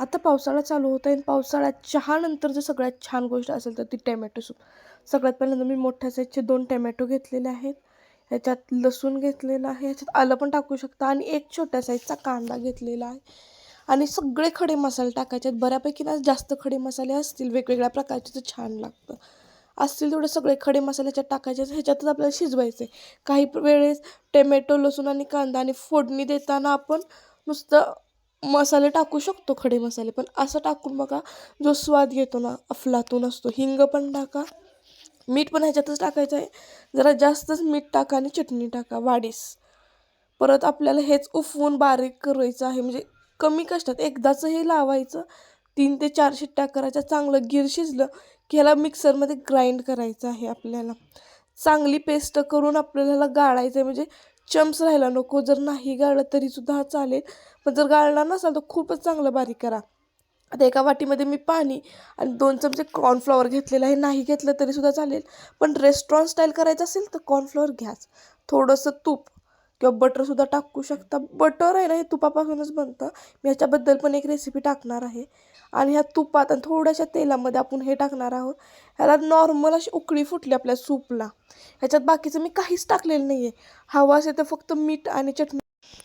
आता पावसाळा चालू होत आहे आणि पावसाळ्यात चहानंतर जर सगळ्यात छान गोष्ट असेल तर ती टोमॅटो सूप. सगळ्यात पहिल्यांदा मी मोठ्या साईजचे 2 टोमॅटो घेतलेले आहेत. ह्याच्यात लसूण घेतलेला आहे, ह्याच्यात आलं पण टाकू शकता आणि एक छोट्या साईजचा कांदा घेतलेला आहे आणि सगळे खडे मसाले टाकायचे आहेत. बऱ्यापैकी ना जास्त खडे मसाले असतील वेगवेगळ्या प्रकारचे तर छान लागतं. असतील तेवढे सगळे खडे मसाले ह्याच्यात टाकायचे आहेत. ह्याच्यातच आपल्याला शिजवायचे. काही वेळेस टोमॅटो, लसूण आणि कांदा आणि फोडणी देताना आपण नुसतं मसाले टाकू शकतो, खडे मसाले. पण असं टाकून बघा, जो स्वाद येतो ना अफलातून असतो. हिंग पण टाका, मीठ पण ह्याच्यातच टाकायचं आहे. जरा जास्तच मीठ टाका आणि चटणी टाका वाढीस. परत आपल्याला हेच उफवून बारीक करायचं आहे, म्हणजे कमी कष्टात एकदाच हे लावायचं. 3 ते 4 शिट्ट्या करायच्या. चांगलं गीर शिजलं की ह्याला मिक्सरमध्ये ग्राइंड करायचं आहे आपल्याला. चांगली पेस्ट करून आपल्याला ह्याला गाळायचं आहे, म्हणजे चम्स राहायला नको. जर नाही गाळलं तरीसुद्धा चालेल, पण जर गाळला नसाल तर खूपच चांगलं बारीक करा. आता एका वाटीमध्ये मी पाणी आणि 2 चमचे कॉर्नफ्लॉवर घेतलेलं आहे. नाही घेतलं तरीसुद्धा चालेल, पण रेस्टॉरंट स्टाईल करायचं असेल तर कॉर्नफ्लॉवर घ्याच. थोडंसं तूप किंवा बटरसुद्धा टाकू शकता. बटर आहे ना, हे तुपापासूनच बनतं. मी ह्याच्याबद्दल पण एक रेसिपी टाकणार आहे. आणि ह्या तुपात आणि थोड्याशा तेलामध्ये आपण हे टाकणार आहोत. ह्याला नॉर्मल अशी उकळी फुटली आपल्या सूपला. ह्याच्यात बाकीचं मी काहीच टाकलेलं नाही आहे. हवं असेल तर फक्त मीठ आणि चटणी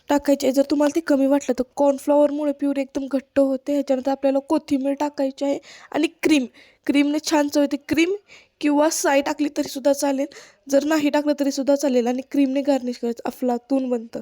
टाकायची. जर तुम्हाला ते कमी वाटलं तर कॉर्नफ्लॉवरमुळे प्युरी एकदम घट्ट होते. ह्याच्यानंतर आपल्याला कोथिंबीर टाकायची आहे आणि क्रीमने छान चव येते. क्रीम किंवा साय टाकली तरीसुद्धा चालेल. जर नाही टाकलं तरीसुद्धा चालेल आणि क्रीमने गार्निश करायचं. अफलातून बनतं.